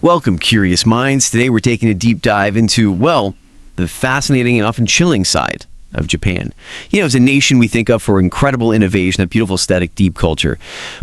Welcome, curious minds. Today we're taking a deep dive into, well, the fascinating and often chilling side of Japan. You know, it's a nation we think of for incredible innovation, a beautiful aesthetic, deep culture.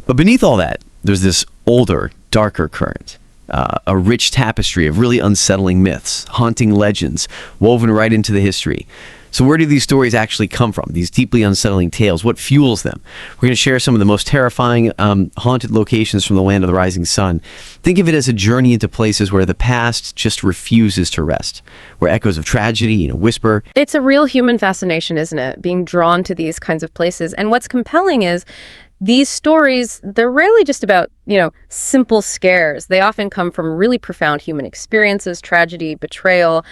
But beneath all that, there's this older, darker current. A rich tapestry of really unsettling myths, haunting legends, woven right into the history. So where do these stories actually come from? These deeply unsettling tales, what fuels them? We're going to share some of the most terrifying haunted locations from the land of the rising sun. Think of it as a journey into places where the past just refuses to rest, where echoes of tragedy, whisper. It's a real human fascination, isn't it? Being drawn to these kinds of places. And what's compelling is these stories, they're rarely just about, simple scares. They often come from really profound human experiences, tragedy, betrayal,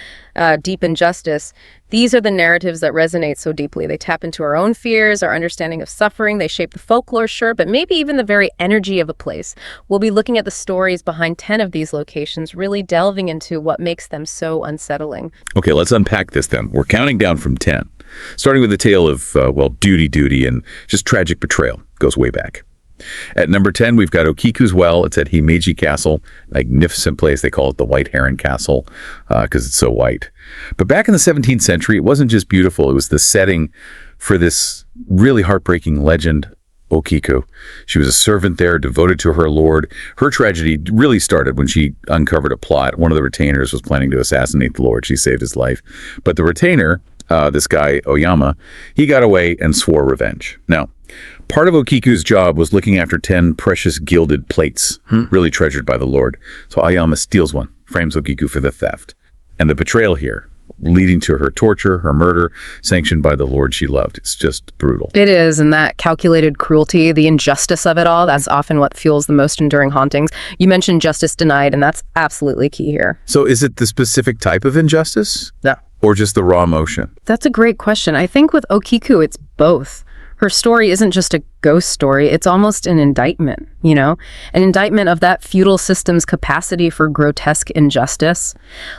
deep injustice. These are the narratives that resonate so deeply. They tap into our own fears, our understanding of suffering. They shape the folklore, sure, but maybe even the very energy of a place. We'll be looking at the stories behind 10 of these locations, really delving into what makes them so unsettling. Okay, let's unpack this then. We're counting down from 10. Starting with the tale of, duty, and just tragic betrayal. Goes way back. At number 10, we've got Okiku's Well. It's at Himeji Castle. Magnificent place. They call it the White Heron Castle because it's so white. But back in the 17th century, it wasn't just beautiful. It was the setting for this really heartbreaking legend, Okiku. She was a servant there, devoted to her lord. Her tragedy really started when she uncovered a plot. One of the retainers was planning to assassinate the lord. She saved his life. But the retainer, this guy, Oyama, he got away and swore revenge. Now, part of Okiku's job was looking after 10 precious gilded plates, really treasured by the lord. So Oyama steals one, frames Okiku for the theft. And the betrayal here, leading to her torture, her murder, sanctioned by the lord she loved. It's just brutal. It is, and that calculated cruelty, the injustice of it all, that's often what fuels the most enduring hauntings. You mentioned justice denied, and that's absolutely key here. So is it the specific type of injustice? No. Or just the raw emotion? That's a great question. I think with Okiku, it's both. Her story isn't just a ghost story, it's almost an indictment, an indictment of that feudal system's capacity for grotesque injustice.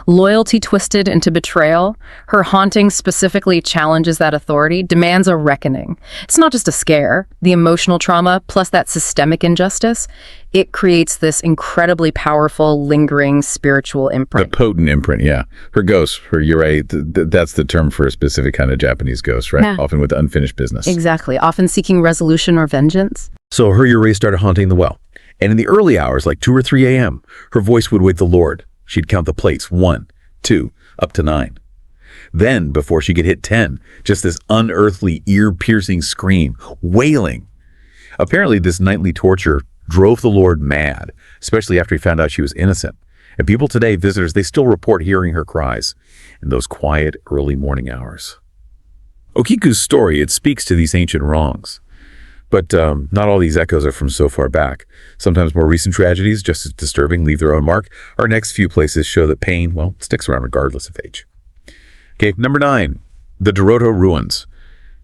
Loyalty twisted into betrayal, her haunting specifically challenges that authority, demands a reckoning. It's not just a scare, the emotional trauma plus that systemic injustice, it creates this incredibly powerful, lingering spiritual imprint. The potent imprint, yeah. Her ghost, her yurei, that's the term for a specific kind of Japanese ghost, right? Yeah. Often with unfinished business. Exactly, often seeking resolution or vengeance. So her yurei started haunting the well. And in the early hours, like 2 or 3 a.m., her voice would wake the lord. She'd count the plates, 1, 2, up to 9. Then, before she could hit 10, just this unearthly, ear-piercing scream, wailing. Apparently, this nightly torture drove the lord mad, especially after he found out she was innocent. And people today, visitors, they still report hearing her cries in those quiet, early morning hours. Okiku's story, it speaks to these ancient wrongs. But not all these echoes are from so far back. Sometimes more recent tragedies, just as disturbing, leave their own mark. Our next few places show that pain, well, sticks around regardless of age. Okay, number 9, the Dorado Ruins.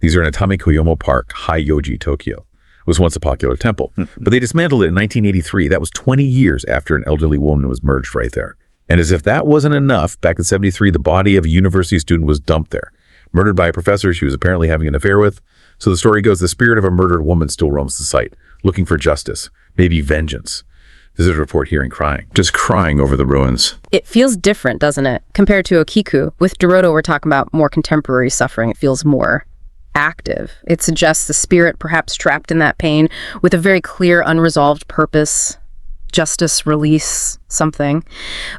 These are in Atami Koyomo Park, Hyoji, Tokyo. Was once a popular temple, but they dismantled it in 1983. That was 20 years after an elderly woman was murdered right there. And as if that wasn't enough, back in 73, the body of a university student was dumped there, murdered by a professor she was apparently having an affair with. So the story goes, the spirit of a murdered woman still roams the site, looking for justice, maybe vengeance. Visitors report hearing crying, just crying over the ruins. It feels different, doesn't it? Compared to Okiku. With Dorado, we're talking about more contemporary suffering. It feels more active. It suggests the spirit perhaps trapped in that pain with a very clear, unresolved purpose, justice, release, something.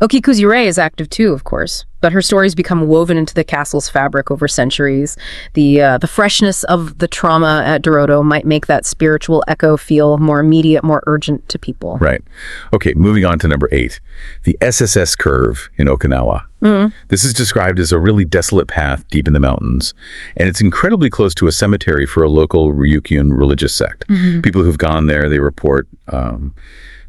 Okiku's yurei is active too, of course, but her stories become woven into the castle's fabric over centuries. The freshness of the trauma at Dorado might make that spiritual echo feel more immediate, more urgent to people. Right. Okay, moving on to number 8, the SSS Curve in Okinawa. This is described as a really desolate path deep in the mountains, and it's incredibly close to a cemetery for a local Ryukyuan religious sect. People who've gone there, they report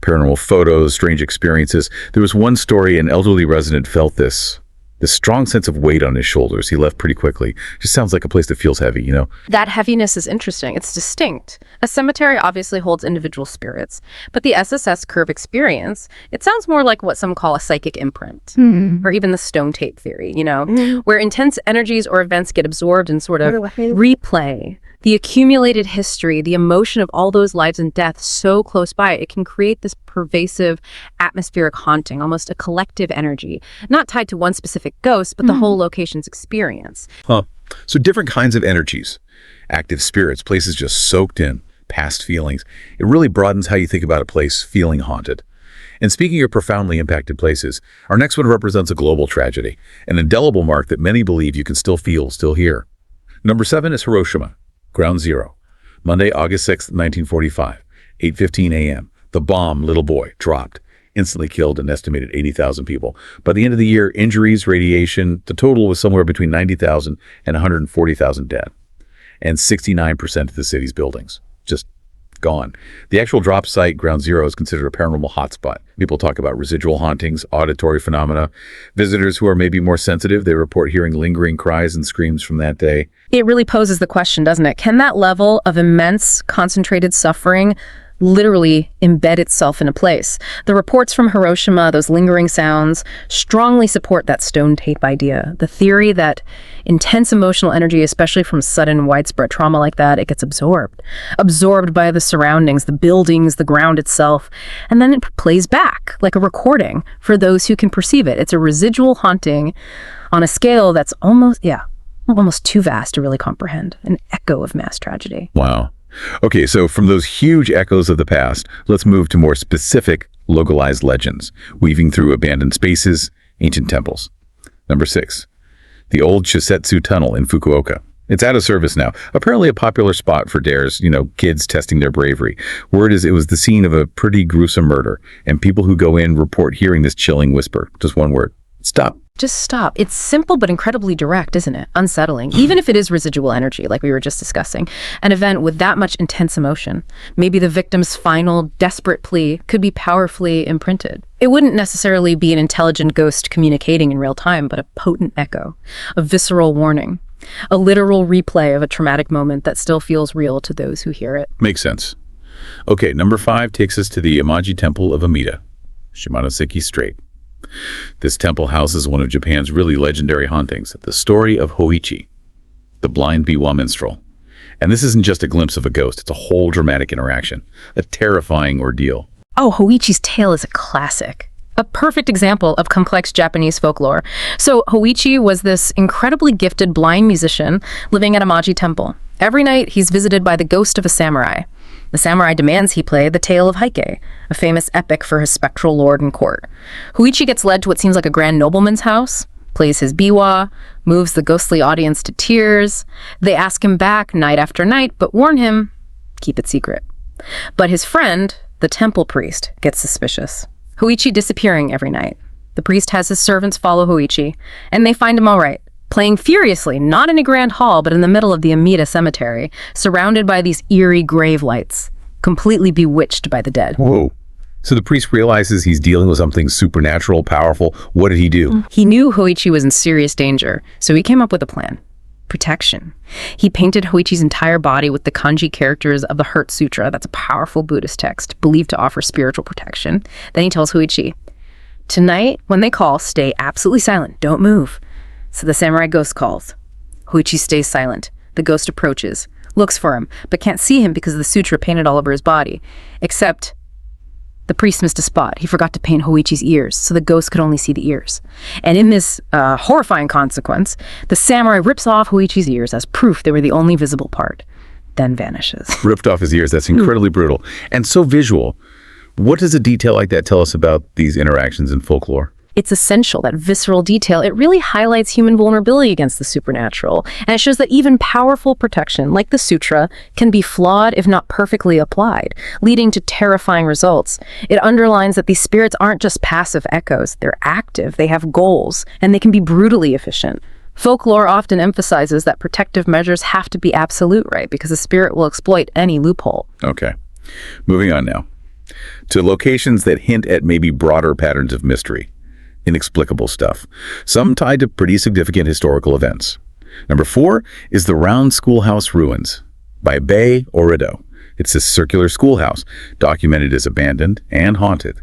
paranormal photos, strange experiences. There was one story, an elderly resident felt this The strong sense of weight on his shoulders he left pretty quickly. Just sounds like a place that feels heavy, you know? That heaviness is interesting. It's distinct. A cemetery obviously holds individual spirits, but the SSS curve experience, it sounds more like what some call a psychic imprint, or even the stone tape theory, where intense energies or events get absorbed and sort of replay. The accumulated history, the emotion of all those lives and deaths so close by, it can create this pervasive atmospheric haunting, almost a collective energy, not tied to one specific ghost, but the whole location's experience. Huh. So different kinds of energies, active spirits, places just soaked in, past feelings. It really broadens how you think about a place feeling haunted. And speaking of profoundly impacted places, our next one represents a global tragedy, an indelible mark that many believe you can still feel, still hear. Number 7 is Hiroshima. Ground Zero, Monday, August 6, 1945, 8:15 a.m. The bomb, little boy, dropped, instantly killed an estimated 80,000 people. By the end of the year, injuries, radiation, the total was somewhere between 90,000 and 140,000 dead, and 69% of the city's buildings just gone. The actual drop site, Ground Zero, is considered a paranormal hotspot. People talk about residual hauntings, auditory phenomena. Visitors who are maybe more sensitive, they report hearing lingering cries and screams from that day. It really poses the question, doesn't it? Can that level of immense concentrated suffering literally embed itself in a place? The reports from Hiroshima, those lingering sounds, strongly support that stone tape idea. The theory that intense emotional energy, especially from sudden widespread trauma like that, it gets absorbed by the surroundings, the buildings, the ground itself, and then it plays back like a recording for those who can perceive it. It's a residual haunting on a scale that's almost too vast to really comprehend, an echo of mass tragedy. Wow. Okay, so from those huge echoes of the past, let's move to more specific, localized legends, weaving through abandoned spaces, ancient temples. Number 6, the old Shisetsu Tunnel in Fukuoka. It's out of service now. Apparently a popular spot for dares, kids testing their bravery. Word is it was the scene of a pretty gruesome murder, and people who go in report hearing this chilling whisper. Just one word. Stop. Just stop. It's simple but incredibly direct, isn't it? Unsettling. Even if it is residual energy, like we were just discussing. An event with that much intense emotion, maybe the victim's final, desperate plea could be powerfully imprinted. It wouldn't necessarily be an intelligent ghost communicating in real time, but a potent echo, a visceral warning, a literal replay of a traumatic moment that still feels real to those who hear it. Makes sense. Okay, number 5 takes us to the Himeji Temple of Amida, Shimonoseki Strait. This temple houses one of Japan's really legendary hauntings, the story of Hoichi, the blind Biwa minstrel. And this isn't just a glimpse of a ghost, it's a whole dramatic interaction, a terrifying ordeal. Oh, Hoichi's tale is a classic. A perfect example of complex Japanese folklore. So Hoichi was this incredibly gifted blind musician living at a Himeji temple. Every night, he's visited by the ghost of a samurai. The samurai demands he play the tale of Heike, a famous epic for his spectral lord and court. Hoichi gets led to what seems like a grand nobleman's house, plays his biwa, moves the ghostly audience to tears. They ask him back night after night, but warn him, keep it secret. But his friend, the temple priest, gets suspicious. Hoichi disappearing every night. The priest has his servants follow Hoichi, and they find him all right, playing furiously, not in a grand hall, but in the middle of the Amida cemetery, surrounded by these eerie grave lights, completely bewitched by the dead. Whoa. So the priest realizes he's dealing with something supernatural, powerful. What did he do? He knew Hoichi was in serious danger, so he came up with a plan. Protection. He painted Hoichi's entire body with the kanji characters of the Heart Sutra. That's a powerful Buddhist text, believed to offer spiritual protection. Then he tells Hoichi, tonight, when they call, stay absolutely silent. Don't move. So the samurai ghost calls. Hoichi stays silent. The ghost approaches, looks for him, but can't see him because of the sutra painted all over his body. Except the priest missed a spot. He forgot to paint Hoichi's ears, so the ghost could only see the ears. And in this horrifying consequence, the samurai rips off Hoichi's ears as proof they were the only visible part, then vanishes. Ripped off his ears. That's incredibly brutal. And so visual. What does a detail like that tell us about these interactions in folklore? It's essential, that visceral detail. It really highlights human vulnerability against the supernatural. And it shows that even powerful protection, like the sutra, can be flawed if not perfectly applied, leading to terrifying results. It underlines that these spirits aren't just passive echoes. They're active, they have goals, and they can be brutally efficient. Folklore often emphasizes that protective measures have to be absolute, right? Because the spirit will exploit any loophole. Okay. Moving on now to locations that hint at maybe broader patterns of mystery. inexplicable stuff, some tied to pretty significant historical events. Number 4 is the Round Schoolhouse Ruins by Bay Orido. It's this circular schoolhouse, documented as abandoned and haunted.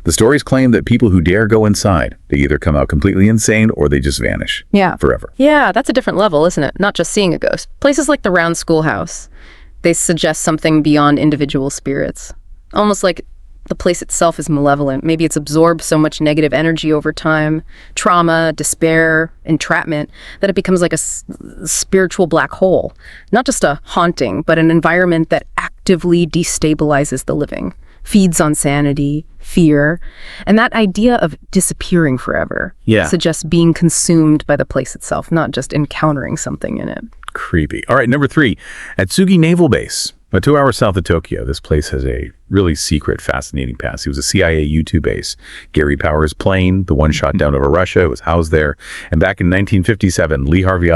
The stories claim that people who dare go inside, they either come out completely insane or they just vanish. Yeah. Forever. Yeah, that's a different level, isn't it? Not just seeing a ghost. Places like the Round Schoolhouse, they suggest something beyond individual spirits. Almost like the place itself is malevolent. Maybe it's absorbed so much negative energy over time, trauma, despair, entrapment, that it becomes like a spiritual black hole. Not just a haunting, but an environment that actively destabilizes the living, feeds on sanity, fear, and that idea of disappearing forever suggests being consumed by the place itself, not just encountering something in it. Creepy. All right, number 3, Atsugi Naval Base. About 2 hours south of Tokyo, this place has a really secret, fascinating past. It was a CIA U-2 base. Gary Powers' plane, the one shot down over Russia, was housed there. And back in 1957, Lee Harvey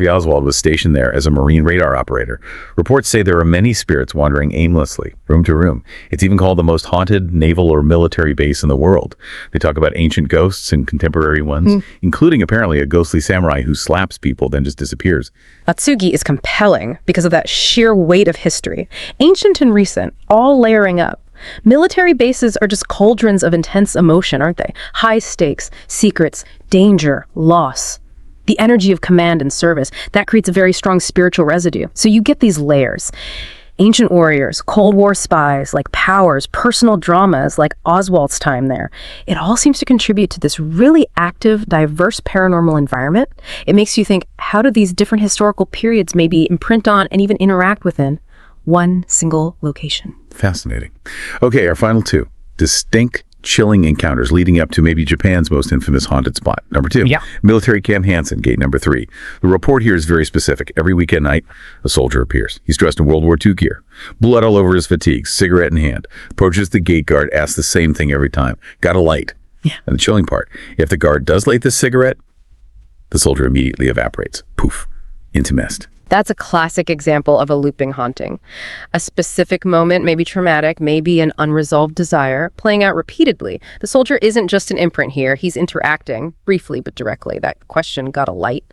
Oswald was stationed there as a Marine radar operator. Reports say there are many spirits wandering aimlessly, room to room. It's even called the most haunted naval or military base in the world. They talk about ancient ghosts and contemporary ones, including apparently a ghostly samurai who slaps people, then just disappears. Atsugi is compelling because of that sheer weight of history, ancient and recent, all layering up. Military bases are just cauldrons of intense emotion, aren't they? High stakes, secrets, danger, loss. The energy of command and service, that creates a very strong spiritual residue. So you get these layers. Ancient warriors, Cold War spies like Powers, personal dramas like Oswald's time there. It all seems to contribute to this really active, diverse paranormal environment. It makes you think, how do these different historical periods maybe imprint on and even interact within one single location? Fascinating. Okay, our final 2. Distinct, chilling encounters leading up to maybe Japan's most infamous haunted spot. Number 2, Military Camp Hansen, gate number 3. The report here is very specific. Every weekend night, a soldier appears. He's dressed in World War II gear, blood all over his fatigues, cigarette in hand, approaches the gate guard, asks the same thing every time. Got a light? Yeah. And the chilling part, if the guard does light the cigarette, the soldier immediately evaporates. Poof, into mist. That's a classic example of a looping haunting. A specific moment, maybe traumatic, maybe an unresolved desire, playing out repeatedly. The soldier isn't just an imprint here. He's interacting, briefly but directly. That question got a light.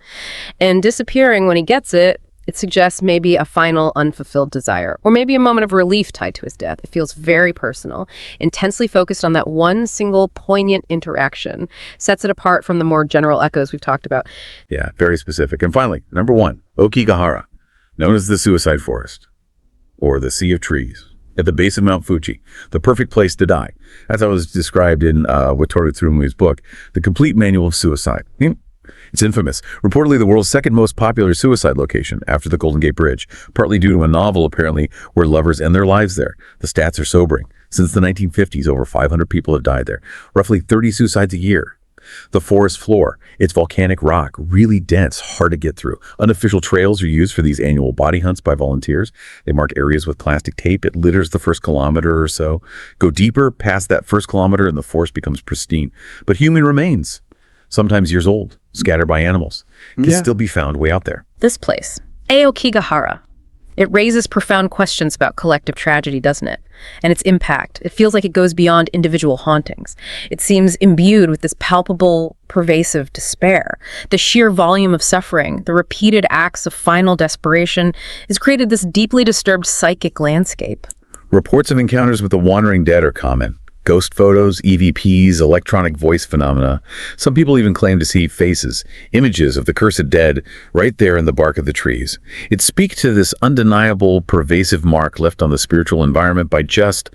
And disappearing when he gets it, it suggests maybe a final unfulfilled desire, or maybe a moment of relief tied to his death. It feels very personal, intensely focused on that one single poignant interaction, sets it apart from the more general echoes we've talked about. Yeah, very specific. And finally, number 1, Aokigahara, known as the Suicide Forest, or the Sea of Trees, at the base of Mount Fuji, the perfect place to die. That's how it was described in Wataru Tsurumi's book, The Complete Manual of Suicide. It's infamous. Reportedly the world's second most popular suicide location after the Golden Gate Bridge, partly due to a novel apparently where lovers end their lives there. The stats are sobering. Since the 1950s, over 500 people have died there, roughly 30 suicides a year. The forest floor, it's volcanic rock, really dense, hard to get through. Unofficial trails are used for these annual body hunts by volunteers. They mark areas with plastic tape. It litters the first kilometer or so. Go deeper past that first kilometer and the forest becomes pristine. But human remains, sometimes years old, scattered by animals, can still be found way out there. This place, Aokigahara, it raises profound questions about collective tragedy, doesn't it? And its impact. It feels like it goes beyond individual hauntings. It seems imbued with this palpable, pervasive despair. The sheer volume of suffering, the repeated acts of final desperation, has created this deeply disturbed psychic landscape. Reports of encounters with the wandering dead are common. Ghost photos, EVPs, electronic voice phenomena. Some people even claim to see faces, images of the cursed dead right there in the bark of the trees. It speaks to this undeniable, pervasive mark left on the spiritual environment by just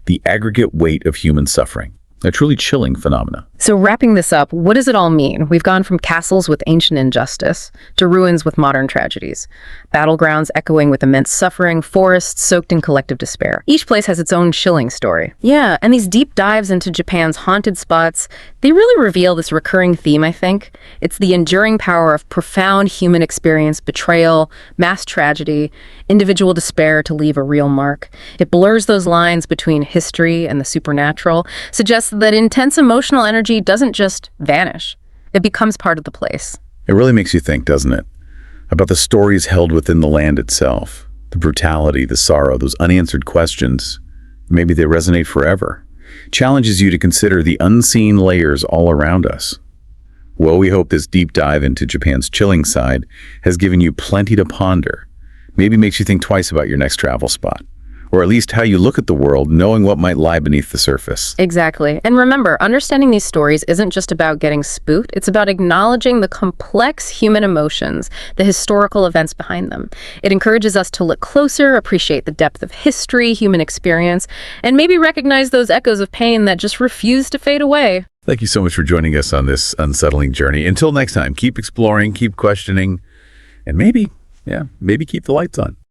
the aggregate weight of human suffering. A truly chilling phenomena. So wrapping this up, what does it all mean? We've gone from castles with ancient injustice to ruins with modern tragedies. Battlegrounds echoing with immense suffering, forests soaked in collective despair. Each place has its own chilling story. Yeah, and these deep dives into Japan's haunted spots, they really reveal this recurring theme, I think. It's the enduring power of profound human experience, betrayal, mass tragedy, individual despair to leave a real mark. It blurs those lines between history and the supernatural, suggests that intense emotional energy doesn't just vanish. It becomes part of the place. It really makes you think, doesn't it? About the stories held within the land itself. The brutality, the sorrow, those unanswered questions. Maybe they resonate forever. challenges you to consider the unseen layers all around us. Well, we hope this deep dive into Japan's chilling side has given you plenty to ponder. Maybe makes you think twice about your next travel spot, or at least how you look at the world, knowing what might lie beneath the surface. Exactly. And remember, understanding these stories isn't just about getting spooked. It's about acknowledging the complex human emotions, the historical events behind them. It encourages us to look closer, appreciate the depth of history, human experience, and maybe recognize those echoes of pain that just refuse to fade away. Thank you so much for joining us on this unsettling journey. Until next time, keep exploring, keep questioning, and maybe keep the lights on.